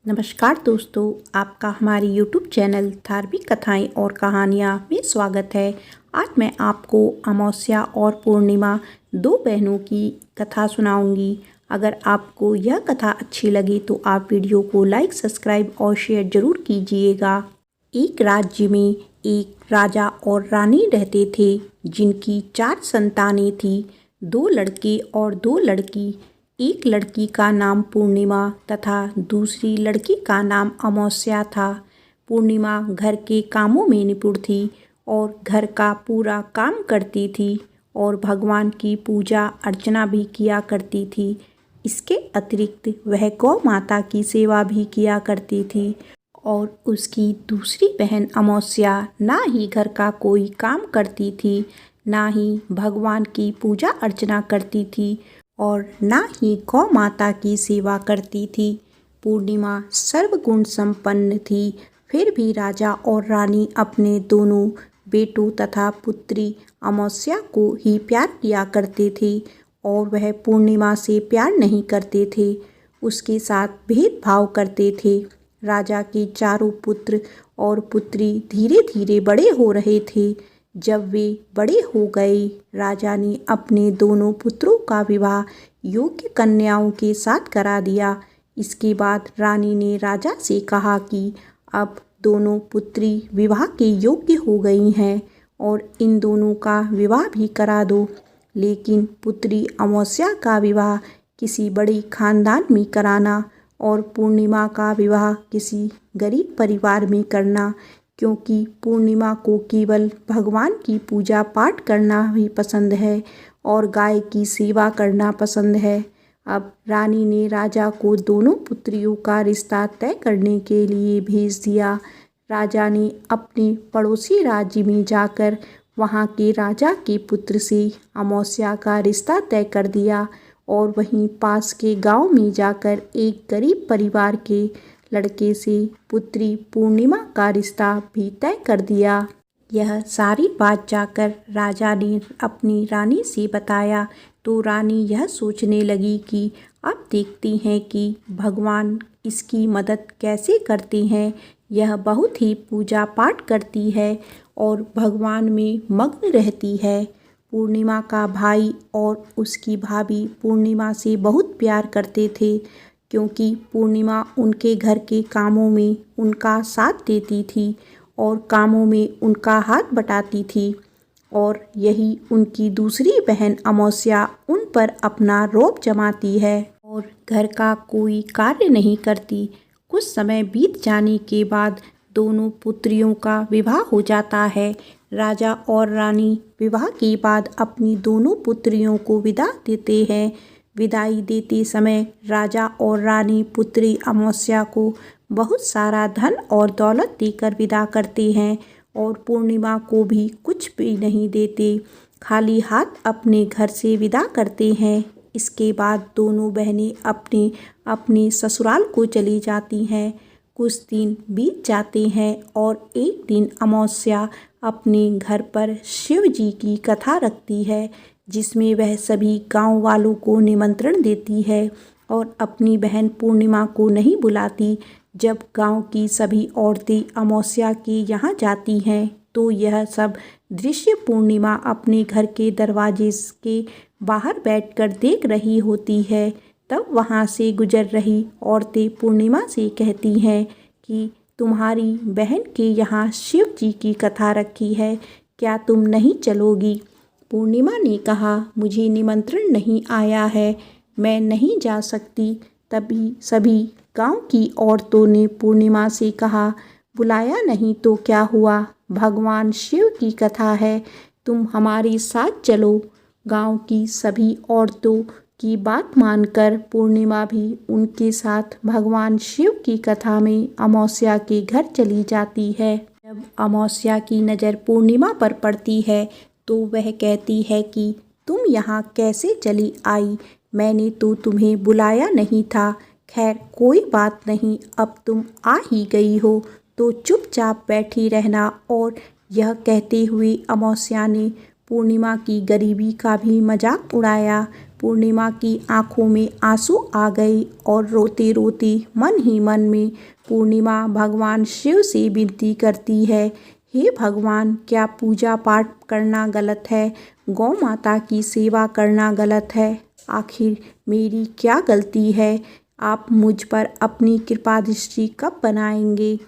नमस्कार दोस्तों, आपका हमारी YouTube चैनल धार्मिक कथाएं और कहानियाँ में स्वागत है। आज मैं आपको अमावस्या और पूर्णिमा दो बहनों की कथा सुनाऊंगी। अगर आपको यह कथा अच्छी लगे तो आप वीडियो को लाइक, सब्सक्राइब और शेयर जरूर कीजिएगा। एक राज्य में एक राजा और रानी रहते थे, जिनकी 4 संतानें थीं, 2 लड़के और 2 लड़की। एक लड़की का नाम पूर्णिमा तथा दूसरी लड़की का नाम अमावस्या था। पूर्णिमा घर के कामों में निपुण थी और घर का पूरा काम करती थी और भगवान की पूजा अर्चना भी किया करती थी। इसके अतिरिक्त वह गौ माता की सेवा भी किया करती थी। और उसकी दूसरी बहन अमावस्या ना ही घर का कोई काम करती थी, ना ही भगवान की पूजा अर्चना करती थी और ना ही गौ माता की सेवा करती थी। पूर्णिमा सर्वगुण संपन्न थी, फिर भी राजा और रानी अपने दोनों बेटों तथा पुत्री अमावस्या को ही प्यार किया करते थे और वह पूर्णिमा से प्यार नहीं करते थे, उसके साथ भेदभाव करते थे। राजा के चारों पुत्र और पुत्री धीरे धीरे बड़े हो रहे थे। जब वे बड़े हो गए, राजा ने अपने दोनों पुत्रों का विवाह योग्य कन्याओं के साथ करा दिया। इसके बाद रानी ने राजा से कहा कि अब दोनों पुत्री विवाह के योग्य हो गई हैं और इन दोनों का विवाह भी करा दो। लेकिन पुत्री अमावस्या का विवाह किसी बड़े खानदान में कराना और पूर्णिमा का विवाह किसी गरीब परिवार में करना, क्योंकि पूर्णिमा को केवल भगवान की पूजा पाठ करना ही पसंद है और गाय की सेवा करना पसंद है। अब रानी ने राजा को दोनों पुत्रियों का रिश्ता तय करने के लिए भेज दिया। राजा ने अपने पड़ोसी राज्य में जाकर वहाँ के राजा के पुत्र से अमावस्या का रिश्ता तय कर दिया और वहीं पास के गांव में जाकर एक गरीब परिवार के लड़के से पुत्री पूर्णिमा का रिश्ता भी तय कर दिया। यह सारी बात जाकर राजा ने अपनी रानी से बताया तो रानी यह सोचने लगी कि अब देखती हैं कि भगवान इसकी मदद कैसे करते हैं। यह बहुत ही पूजा पाठ करती है और भगवान में मग्न रहती है। पूर्णिमा का भाई और उसकी भाभी पूर्णिमा से बहुत प्यार करते थे, क्योंकि पूर्णिमा उनके घर के कामों में उनका साथ देती थी और कामों में उनका हाथ बटाती थी। और यही उनकी दूसरी बहन अमावस्या उन पर अपना रौब जमाती है और घर का कोई कार्य नहीं करती। कुछ समय बीत जाने के बाद दोनों पुत्रियों का विवाह हो जाता है। राजा और रानी विवाह के बाद अपनी दोनों पुत्रियों को विदा देते हैं। विदाई देते समय राजा और रानी पुत्री अमावस्या को बहुत सारा धन और दौलत देकर विदा करते हैं और पूर्णिमा को भी कुछ भी नहीं देते, खाली हाथ अपने घर से विदा करते हैं। इसके बाद दोनों बहनें अपने अपने ससुराल को चली जाती हैं। कुछ दिन बीत जाते हैं और एक दिन अमावस्या अपने घर पर शिव जी की कथा रखती है, जिसमें वह सभी गांव वालों को निमंत्रण देती है और अपनी बहन पूर्णिमा को नहीं बुलाती। जब गांव की सभी औरतें अमावस्या के यहाँ जाती हैं तो यह सब दृश्य पूर्णिमा अपने घर के दरवाजे के बाहर बैठकर देख रही होती है। तब वहाँ से गुजर रही औरतें पूर्णिमा से कहती हैं कि तुम्हारी बहन के यहाँ शिव जी की कथा रखी है, क्या तुम नहीं चलोगी? पूर्णिमा ने कहा, मुझे निमंत्रण नहीं आया है, मैं नहीं जा सकती। तभी सभी गांव की औरतों ने पूर्णिमा से कहा, बुलाया नहीं तो क्या हुआ, भगवान शिव की कथा है, तुम हमारे साथ चलो। गांव की सभी औरतों की बात मानकर पूर्णिमा भी उनके साथ भगवान शिव की कथा में अमावस्या के घर चली जाती है। जब अमावस्या की नज़र पूर्णिमा पर पड़ती है तो वह कहती है कि तुम यहाँ कैसे चली आई, मैंने तो तुम्हें बुलाया नहीं था। खैर कोई बात नहीं, अब तुम आ ही गई हो तो चुपचाप बैठी रहना। और यह कहते हुए अमावस्या ने पूर्णिमा की गरीबी का भी मजाक उड़ाया। पूर्णिमा की आंखों में आंसू आ गए और रोते रोते मन ही मन में पूर्णिमा भगवान शिव से विनती करती है, हे भगवान, क्या पूजा पाठ करना गलत है? गौ माता की सेवा करना गलत है? आखिर मेरी क्या गलती है? आप मुझ पर अपनी कृपा दृष्टि कब बनाएंगे?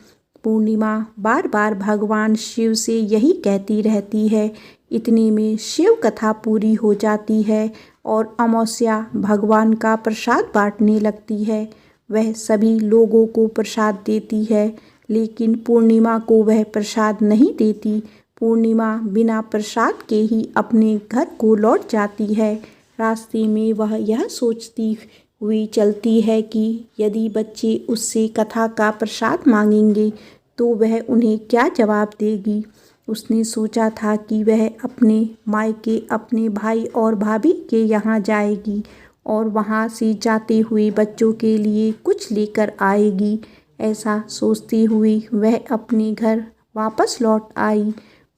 पूर्णिमा बार बार भगवान शिव से यही कहती रहती है। इतने में शिव कथा पूरी हो जाती है और अमावस्या भगवान का प्रसाद बांटने लगती है। वह सभी लोगों को प्रसाद देती है, लेकिन पूर्णिमा को वह प्रसाद नहीं देती। पूर्णिमा बिना प्रसाद के ही अपने घर को लौट जाती है। रास्ते में वह यह सोचती हुई चलती है कि यदि बच्चे उससे कथा का प्रसाद मांगेंगे तो वह उन्हें क्या जवाब देगी। उसने सोचा था कि वह अपने मायके अपने भाई और भाभी के यहाँ जाएगी और वहाँ से जाते हुए बच्चों के लिए कुछ लेकर आएगी। ऐसा सोचते हुए वह अपने घर वापस लौट आई।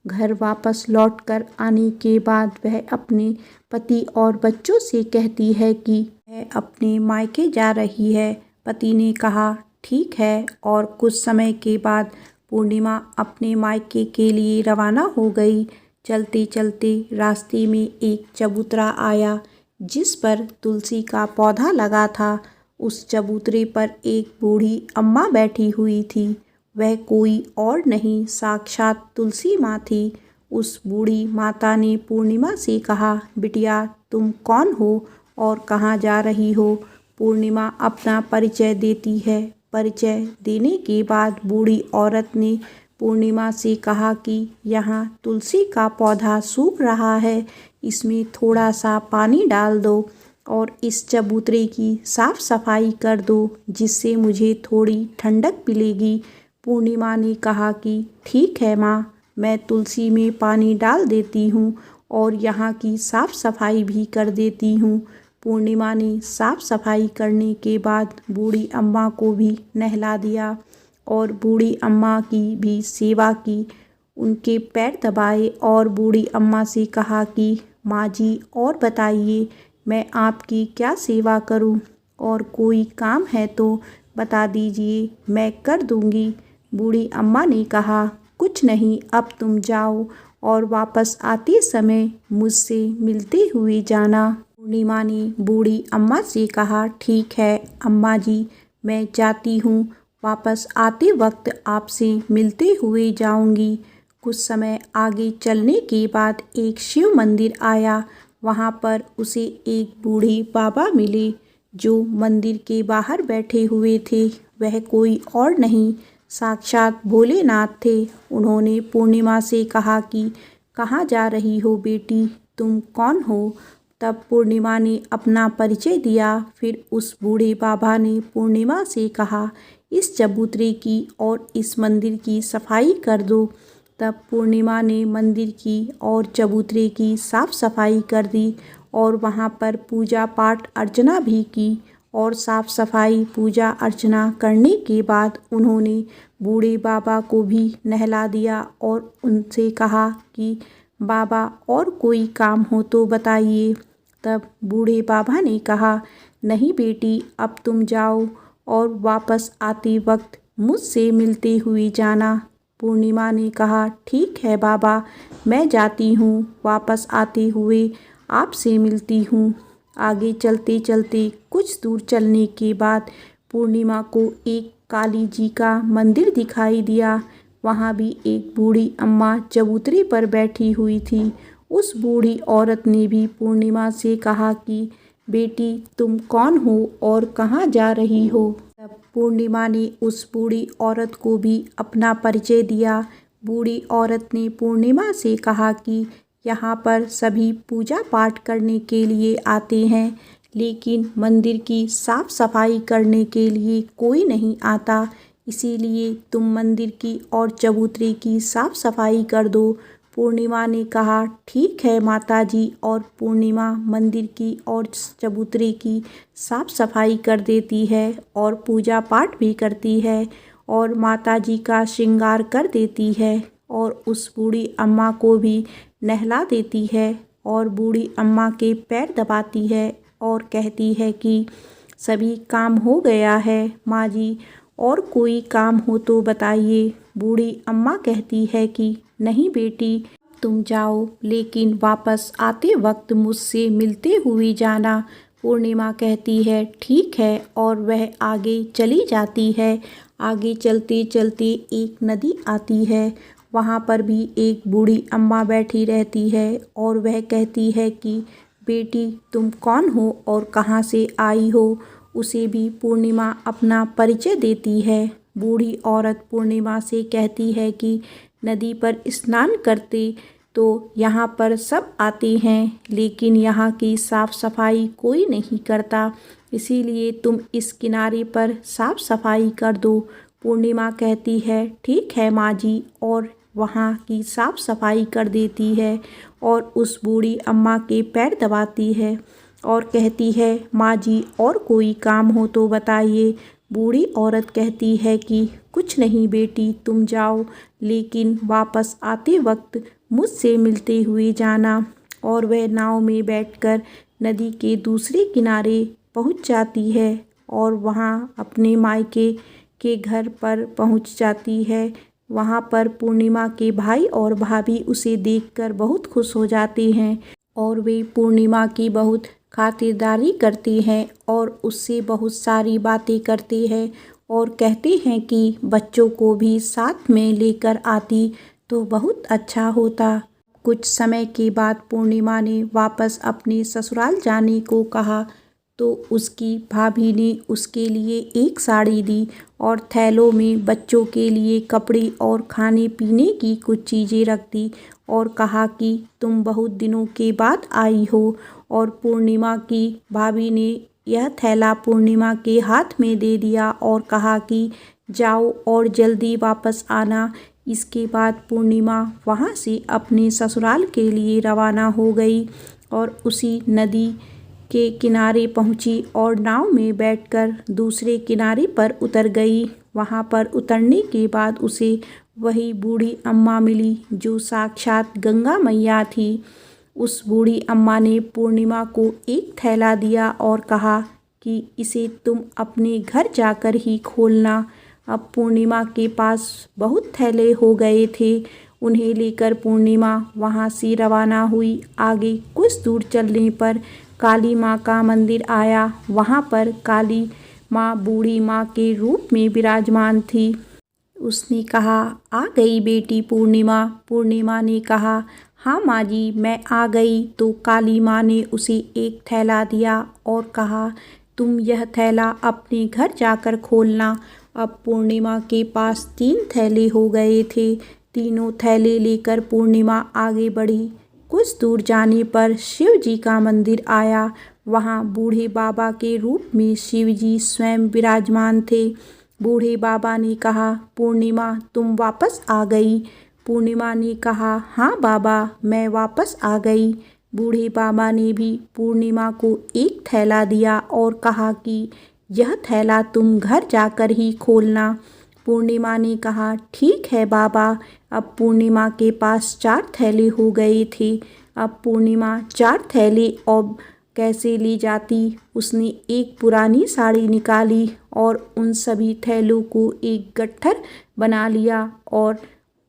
घर वापस लौटकर आने के बाद वह अपने पति और बच्चों से कहती है कि वह अपने मायके जा रही है। पति ने कहा ठीक है, और कुछ समय के बाद पूर्णिमा अपने मायके के लिए रवाना हो गई। चलते चलते रास्ते में एक चबूतरा आया जिस पर तुलसी का पौधा लगा था। उस चबूतरे पर एक बूढ़ी अम्मा बैठी हुई थी। वह कोई और नहीं, साक्षात तुलसी माँ थी। उस बूढ़ी माता ने पूर्णिमा से कहा, बिटिया, तुम कौन हो और कहाँ जा रही हो? पूर्णिमा अपना परिचय देती है। परिचय देने के बाद बूढ़ी औरत ने पूर्णिमा से कहा कि यहाँ तुलसी का पौधा सूख रहा है, इसमें थोड़ा सा पानी डाल दो और इस चबूतरे की साफ सफाई कर दो, जिससे मुझे थोड़ी ठंडक मिलेगी। पूर्णिमा ने कहा कि ठीक है माँ, मैं तुलसी में पानी डाल देती हूँ और यहाँ की साफ सफाई भी कर देती हूँ। पूर्णिमा ने साफ सफाई करने के बाद बूढ़ी अम्मा को भी नहला दिया और बूढ़ी अम्मा की भी सेवा की। उनके पैर दबाए और बूढ़ी अम्मा से कहा कि माँ जी, और बताइए, मैं आपकी क्या सेवा करूं? और कोई काम है तो बता दीजिए, मैं कर दूंगी। बूढ़ी अम्मा ने कहा, कुछ नहीं, अब तुम जाओ और वापस आते समय मुझसे मिलते हुए जाना। पूर्णिमा ने बूढ़ी अम्मा से कहा, ठीक है अम्मा जी, मैं जाती हूँ, वापस आते वक्त आपसे मिलते हुए जाऊंगी। कुछ समय आगे चलने के बाद एक शिव मंदिर आया। वहाँ पर उसे एक बूढ़े बाबा मिले जो मंदिर के बाहर बैठे हुए थे। वह कोई और नहीं, साक्षात भोलेनाथ थे। उन्होंने पूर्णिमा से कहा कि कहाँ जा रही हो बेटी, तुम कौन हो? तब पूर्णिमा ने अपना परिचय दिया। फिर उस बूढ़े बाबा ने पूर्णिमा से कहा, इस चबूतरे की और इस मंदिर की सफाई कर दो। तब पूर्णिमा ने मंदिर की और चबूतरे की साफ सफाई कर दी और वहाँ पर पूजा पाठ अर्चना भी की। और साफ सफाई पूजा अर्चना करने के बाद उन्होंने बूढ़े बाबा को भी नहला दिया और उनसे कहा कि बाबा, और कोई काम हो तो बताइए। तब बूढ़े बाबा ने कहा, नहीं बेटी, अब तुम जाओ और वापस आते वक्त मुझसे मिलते हुए जाना। पूर्णिमा ने कहा, ठीक है बाबा, मैं जाती हूँ, वापस आते हुए आपसे मिलती हूँ। आगे चलते चलते कुछ दूर चलने के बाद पूर्णिमा को एक काली जी का मंदिर दिखाई दिया। वहाँ भी एक बूढ़ी अम्मा चबूतरे पर बैठी हुई थी। उस बूढ़ी औरत ने भी पूर्णिमा से कहा कि बेटी, तुम कौन हो और कहाँ जा रही हो? तब पूर्णिमा ने उस बूढ़ी औरत को भी अपना परिचय दिया। बूढ़ी औरत ने पूर्णिमा से कहा कि यहाँ पर सभी पूजा पाठ करने के लिए आते हैं, लेकिन मंदिर की साफ सफाई करने के लिए कोई नहीं आता, इसीलिए तुम मंदिर की और चबूतरे की साफ सफाई कर दो। पूर्णिमा ने कहा, ठीक है माताजी, और पूर्णिमा मंदिर की और चबूतरे की साफ सफाई कर देती है और पूजा पाठ भी करती है और माताजी का श्रृंगार कर देती है और उस बूढ़ी अम्मा को भी नहला देती है और बूढ़ी अम्मा के पैर दबाती है और कहती है कि सभी काम हो गया है माँ जी, और कोई काम हो तो बताइए। बूढ़ी अम्मा कहती है कि नहीं बेटी, तुम जाओ, लेकिन वापस आते वक्त मुझसे मिलते हुए जाना। पूर्णिमा कहती है ठीक है, और वह आगे चली जाती है। आगे चलते चलते एक नदी आती है। वहाँ पर भी एक बूढ़ी अम्मा बैठी रहती है और वह कहती है कि बेटी, तुम कौन हो और कहाँ से आई हो। उसे भी पूर्णिमा अपना परिचय देती है। बूढ़ी औरत पूर्णिमा से कहती है कि नदी पर स्नान करते तो यहाँ पर सब आते हैं, लेकिन यहाँ की साफ़ सफाई कोई नहीं करता, इसीलिए तुम इस किनारे पर साफ़ सफाई कर दो। पूर्णिमा कहती है ठीक है माँ जी, और वहाँ की साफ़ सफाई कर देती है और उस बूढ़ी अम्मा के पैर दबाती है और कहती है माँ जी, और कोई काम हो तो बताइए। बूढ़ी औरत कहती है कि कुछ नहीं बेटी, तुम जाओ, लेकिन वापस आते वक्त मुझसे मिलते हुए जाना। और वह नाव में बैठकर नदी के दूसरे किनारे पहुंच जाती है और वहां अपने मायके के घर पर पहुंच जाती है। वहां पर पूर्णिमा के भाई और भाभी उसे देखकर बहुत खुश हो जाते हैं और वे पूर्णिमा की बहुत खातिरदारी करते हैं और उससे बहुत सारी बातें करते हैं और कहते हैं कि बच्चों को भी साथ में लेकर आती तो बहुत अच्छा होता। कुछ समय के बाद पूर्णिमा ने वापस अपने ससुराल जाने को कहा तो उसकी भाभी ने उसके लिए एक साड़ी दी और थैलों में बच्चों के लिए कपड़े और खाने पीने की कुछ चीज़ें रख दी और कहा कि तुम बहुत दिनों के बाद आई हो। और पूर्णिमा की भाभी ने यह थैला पूर्णिमा के हाथ में दे दिया और कहा कि जाओ और जल्दी वापस आना। इसके बाद पूर्णिमा वहाँ से अपने ससुराल के लिए रवाना हो गई और उसी नदी के किनारे पहुंची और नाव में बैठकर दूसरे किनारे पर उतर गई। वहां पर उतरने के बाद उसे वही बूढ़ी अम्मा मिली जो साक्षात गंगा मैया थी। उस बूढ़ी अम्मा ने पूर्णिमा को एक थैला दिया और कहा कि इसे तुम अपने घर जाकर ही खोलना। अब पूर्णिमा के पास बहुत थैले हो गए थे। उन्हें लेकर पूर्णिमा वहां से रवाना हुई। आगे कुछ दूर चलने पर काली माँ का मंदिर आया। वहाँ पर काली माँ बूढ़ी माँ के रूप में विराजमान थी। उसने कहा आ गई बेटी पूर्णिमा। पूर्णिमा ने कहा हाँ माँ जी, मैं आ गई। तो काली माँ ने उसे एक थैला दिया और कहा तुम यह थैला अपने घर जाकर खोलना। अब पूर्णिमा के पास 3 थैले हो गए थे। तीनों थैले लेकर पूर्णिमा आगे बढ़ी। कुछ दूर जाने पर शिव जी का मंदिर आया। वहाँ बूढ़े बाबा के रूप में शिव जी स्वयं विराजमान थे। बूढ़े बाबा ने कहा पूर्णिमा, तुम वापस आ गई। पूर्णिमा ने कहा हाँ बाबा, मैं वापस आ गई। बूढ़े बाबा ने भी पूर्णिमा को एक थैला दिया और कहा कि यह थैला तुम घर जाकर ही खोलना। पूर्णिमा ने कहा ठीक है बाबा। अब पूर्णिमा के पास 4 थैले हो गए थे। अब पूर्णिमा 4 थैले अब कैसे ली जाती। उसने एक पुरानी साड़ी निकाली और उन सभी थैलों को एक गट्ठर बना लिया और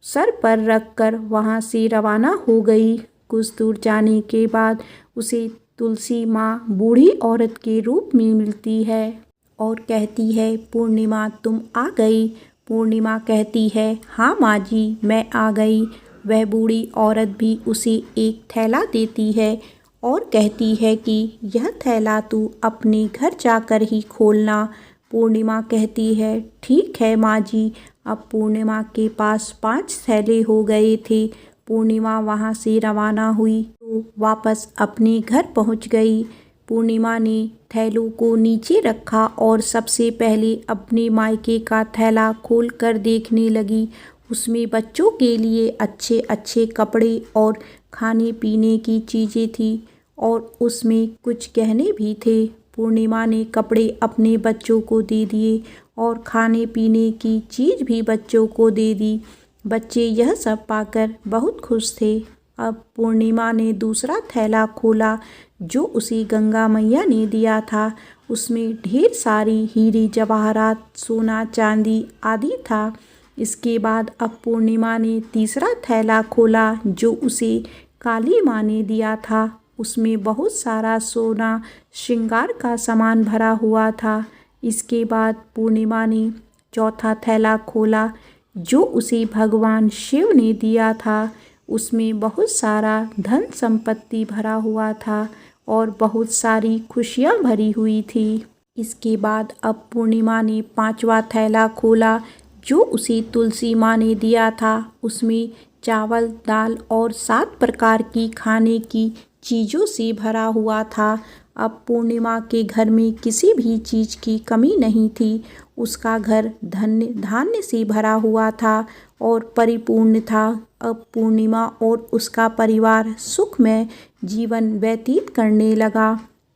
सर पर रखकर वहाँ से रवाना हो गई। कुछ दूर जाने के बाद उसे तुलसी माँ बूढ़ी औरत के रूप में मिलती है और कहती है पूर्णिमा, तुम आ गई। पूर्णिमा कहती है हाँ माँ जी, मैं आ गई। वह बूढ़ी औरत भी उसे एक थैला देती है और कहती है कि यह थैला तू अपने घर जाकर ही खोलना। पूर्णिमा कहती है ठीक है माँ जी। अब पूर्णिमा के पास 5 थैले हो गए थे। पूर्णिमा वहाँ से रवाना हुई तो वापस अपने घर पहुँच गई। पूर्णिमा ने थैलों को नीचे रखा और सबसे पहले अपने मायके का थैला खोल कर देखने लगी। उसमें बच्चों के लिए अच्छे अच्छे कपड़े और खाने पीने की चीज़ें थी और उसमें कुछ गहने भी थे। पूर्णिमा ने कपड़े अपने बच्चों को दे दिए और खाने पीने की चीज़ भी बच्चों को दे दी। बच्चे यह सब पाकर बहुत खुश थे। अब पूर्णिमा ने दूसरा थैला खोला जो उसे गंगा मैया ने दिया था। उसमें ढेर सारी हीरे जवाहरात, सोना, चांदी आदि था। इसके बाद अब पूर्णिमा ने तीसरा थैला खोला जो उसे काली माँ ने दिया था। उसमें बहुत सारा सोना, श्रृंगार का सामान भरा हुआ था। इसके बाद पूर्णिमा ने चौथा थैला खोला जो उसे भगवान शिव ने दिया था। उसमें बहुत सारा धन संपत्ति भरा हुआ था और बहुत सारी खुशियाँ भरी हुई थी। इसके बाद अब पूर्णिमा ने पांचवा थैला खोला जो उसे तुलसी माँ ने दिया था। उसमें चावल, दाल और 7 प्रकार की खाने की चीज़ों से भरा हुआ था। अब पूर्णिमा के घर में किसी भी चीज़ की कमी नहीं थी। उसका घर धान्य से भरा हुआ था और परिपूर्ण था। अब पूर्णिमा और उसका परिवार सुखमय जीवन व्यतीत करने लगा।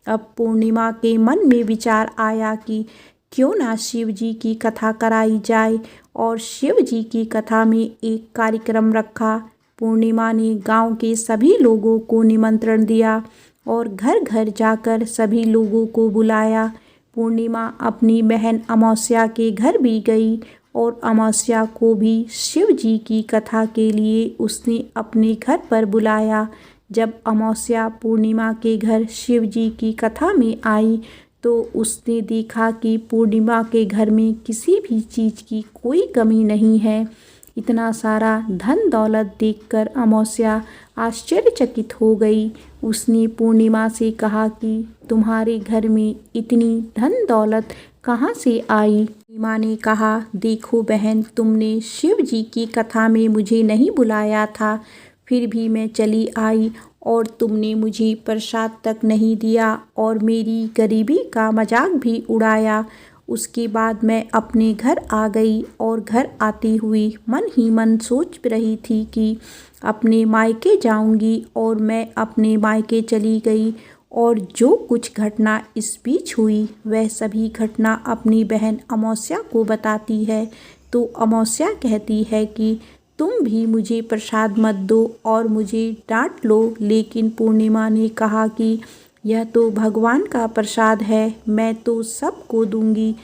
अब पूर्णिमा के मन में विचार आया कि क्यों ना शिव जी की कथा कराई जाए और शिव जी की कथा में एक कार्यक्रम रखा। पूर्णिमा ने गांव के सभी लोगों को निमंत्रण दिया और घर घर जाकर सभी लोगों को बुलाया। पूर्णिमा अपनी बहन अमावस्या के घर भी गई और अमावस्या को भी शिव जी की कथा के लिए उसने अपने घर पर बुलाया। जब अमावस्या पूर्णिमा के घर शिव जी की कथा में आई तो उसने देखा कि पूर्णिमा के घर में किसी भी चीज़ की कोई कमी नहीं है। इतना सारा धन दौलत देखकर अमावस्या आश्चर्यचकित हो गई। उसने पूर्णिमा से कहा कि तुम्हारे घर में इतनी धन दौलत कहाँ से आई? पूर्णिमा ने कहा, देखो बहन, तुमने शिव जी की कथा में मुझे नहीं बुलाया था, फिर भी मैं चली आई और तुमने मुझे प्रसाद तक नहीं दिया और मेरी गरीबी का मजाक भी उड़ाया। उसके बाद मैं अपने घर आ गई और घर आती हुई मन ही मन सोच रही थी कि अपने मायके जाऊंगी और मैं अपने मायके चली गई और जो कुछ घटना इस बीच हुई वह सभी घटना अपनी बहन अमावस्या को बताती है। तो अमावस्या कहती है कि तुम भी मुझे प्रसाद मत दो और मुझे डांट लो, लेकिन पूर्णिमा ने कहा कि यह तो भगवान का प्रसाद है, मैं तो सबको दूंगी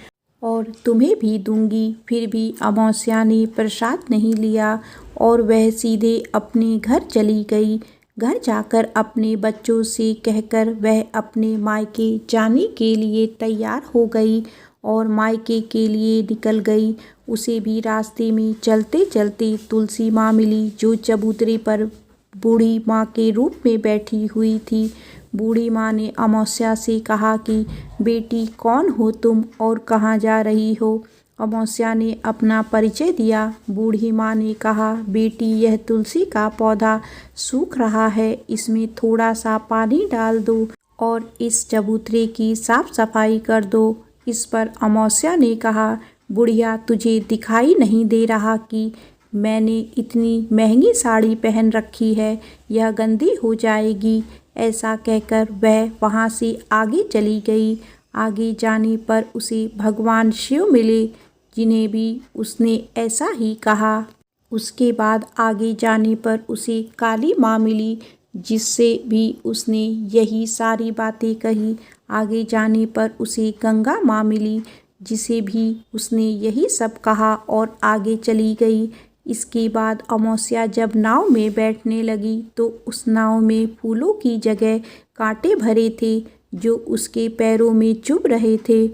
और तुम्हें भी दूंगी। फिर भी अमावस्या ने प्रसाद नहीं लिया और वह सीधे अपने घर चली गई। घर जाकर अपने बच्चों से कहकर वह अपने मायके जाने के लिए तैयार हो गई और मायके के लिए निकल गई। उसे भी रास्ते में चलते चलते तुलसी माँ मिली जो चबूतरे पर बूढ़ी माँ के रूप में बैठी हुई थी। बूढ़ी माँ ने अमावस्या से कहा कि बेटी, कौन हो तुम और कहाँ जा रही हो? अमावस्या ने अपना परिचय दिया। बूढ़ी माँ ने कहा, बेटी, यह तुलसी का पौधा सूख रहा है, इसमें थोड़ा सा पानी डाल दो और इस चबूतरे की साफ सफाई कर दो। इस पर अमावस्या ने कहा, बुढ़िया, तुझे दिखाई नहीं दे रहा कि मैंने इतनी महंगी साड़ी पहन रखी है, यह गंदी हो जाएगी। ऐसा कहकर वह वहाँ से आगे चली गई। आगे जाने पर उसे भगवान शिव मिले जिन्हें भी उसने ऐसा ही कहा। उसके बाद आगे जाने पर उसे काली माँ मिली जिससे भी उसने यही सारी बातें कही। आगे जाने पर उसे गंगा माँ मिली जिसे भी उसने यही सब कहा और आगे चली गई। इसके बाद अमावस्या जब नाव में बैठने लगी तो उस नाव में फूलों की जगह कांटे भरे थे जो उसके पैरों में चुभ रहे थे।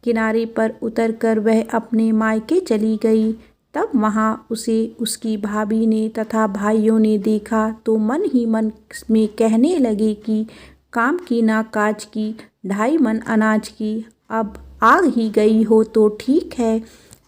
किनारे पर उतरकर वह अपने मायके चली गई। तब वहाँ उसे उसकी भाभी ने तथा भाइयों ने देखा तो मन ही मन में कहने लगे कि काम की ना काज की, 2.5 मन अनाज की। अब आ ही गई हो तो ठीक है।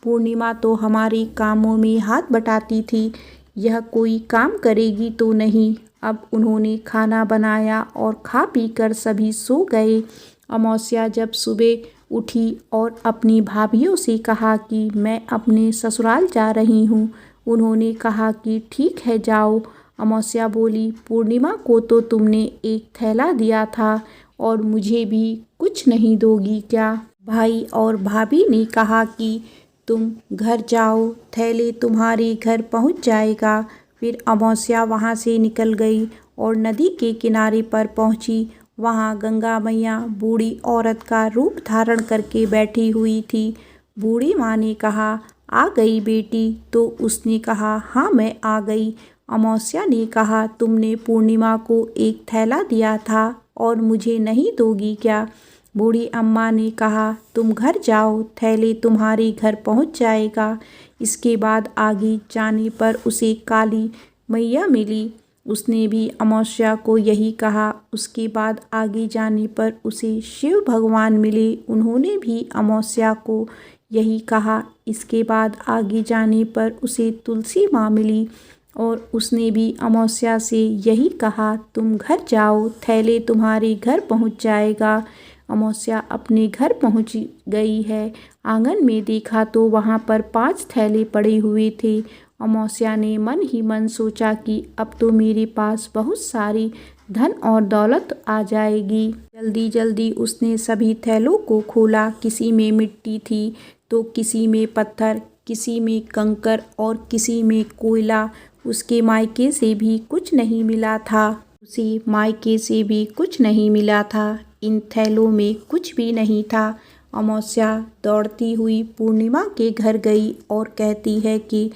पूर्णिमा तो हमारे कामों में हाथ बटाती थी, यह कोई काम करेगी तो नहीं। अब उन्होंने खाना बनाया और खा पी कर सभी सो गए। अमावस्या जब सुबह उठी और अपनी भाभियों से कहा कि मैं अपने ससुराल जा रही हूँ। उन्होंने कहा कि ठीक है, जाओ। अमावस्या बोली, पूर्णिमा को तो तुमने एक थैला दिया था और मुझे भी कुछ नहीं दोगी क्या? भाई और भाभी ने कहा कि तुम घर जाओ, थैले तुम्हारे घर पहुँच जाएगा। फिर अमावस्या वहाँ से निकल गई और नदी के किनारे पर पहुँची। वहाँ गंगा मैया बूढ़ी औरत का रूप धारण करके बैठी हुई थी। बूढ़ी माँ ने कहा, आ गई बेटी? तो उसने कहा, हाँ मैं आ गई। अमावस्या ने कहा, तुमने पूर्णिमा को एक थैला दिया था और मुझे नहीं दोगी क्या? बूढ़ी अम्मा ने कहा, तुम घर जाओ, थैले तुम्हारे घर पहुंच जाएगा। इसके बाद आगे जाने पर उसे काली मैया मिली। उसने भी अमावस्या को यही कहा। उसके बाद आगे जाने पर उसे शिव भगवान मिले। उन्होंने भी अमावस्या को यही कहा। इसके बाद आगे जाने पर उसे तुलसी माँ मिली और उसने भी अमावस्या से यही कहा, तुम घर जाओ, थैले तुम्हारे घर पहुंच जाएगा। अमावस्या अपने घर पहुंच गई है। आंगन में देखा तो वहां पर 5 थैले पड़े हुए थे। अमावस्या ने मन ही मन सोचा कि अब तो मेरे पास बहुत सारी धन और दौलत आ जाएगी। जल्दी जल्दी उसने सभी थैलों को खोला। किसी में मिट्टी थी तो किसी में पत्थर, किसी में कंकर और किसी में कोयला। उसके मायके से भी कुछ नहीं मिला था। उसे मायके से भी कुछ नहीं मिला था। इन थैलों में कुछ भी नहीं था। अमावस्या दौड़ती हुई पूर्णिमा के घर गई और कहती है कि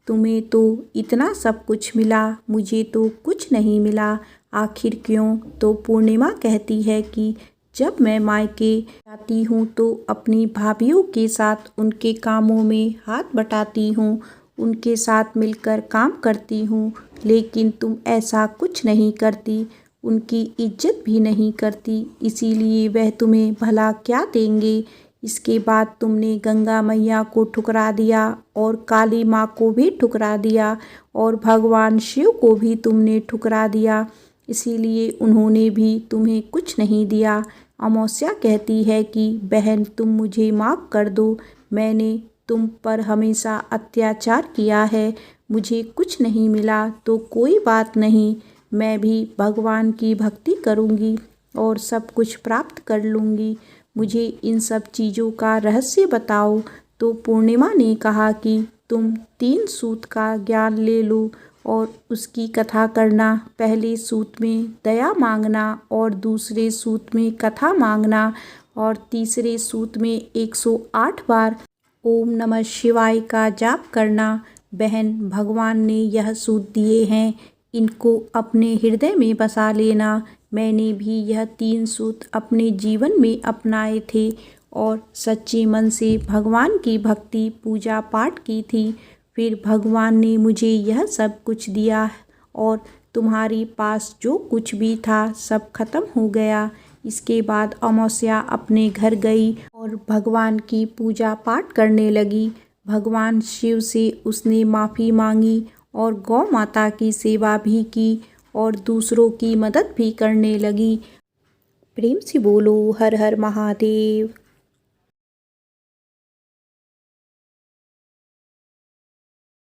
तुम्हें तो इतना सब कुछ मिला, मुझे तो कुछ नहीं मिला, आखिर क्यों? तो पूर्णिमा कहती है कि जब मैं मायके जाती हूँ तो अपनी भाभीयों के साथ उनके कामों में हाथ बटाती हूँ, उनके साथ मिलकर काम करती हूँ, लेकिन तुम ऐसा कुछ नहीं करती, उनकी इज्जत भी नहीं करती, इसीलिए वह तुम्हें भला क्या देंगे। इसके बाद तुमने गंगा मैया को ठुकरा दिया और काली माँ को भी ठुकरा दिया और भगवान शिव को भी तुमने ठुकरा दिया, इसीलिए उन्होंने भी तुम्हें कुछ नहीं दिया। अमावस्या कहती है कि बहन तुम मुझे माफ़ कर दो, मैंने तुम पर हमेशा अत्याचार किया है, मुझे कुछ नहीं मिला तो कोई बात नहीं, मैं भी भगवान की भक्ति करूँगी और सब कुछ प्राप्त कर लूँगी, मुझे इन सब चीज़ों का रहस्य बताओ। तो पूर्णिमा ने कहा कि तुम 3 सूत का ज्ञान ले लो और उसकी कथा करना। पहले सूत में दया मांगना और दूसरे सूत में कथा मांगना और तीसरे सूत में 108 बार ओम नमः शिवाय का जाप करना। बहन भगवान ने यह सूत दिए हैं, इनको अपने हृदय में बसा लेना। मैंने भी यह 3 सूत अपने जीवन में अपनाए थे और सच्चे मन से भगवान की भक्ति पूजा पाठ की थी। फिर भगवान ने मुझे यह सब कुछ दिया और तुम्हारे पास जो कुछ भी था सब खत्म हो गया। इसके बाद अमावस्या अपने घर गई और भगवान की पूजा पाठ करने लगी। भगवान शिव से उसने माफ़ी मांगी और गौ माता की सेवा भी की और दूसरों की मदद भी करने लगी। प्रेम से बोलो हर हर महादेव।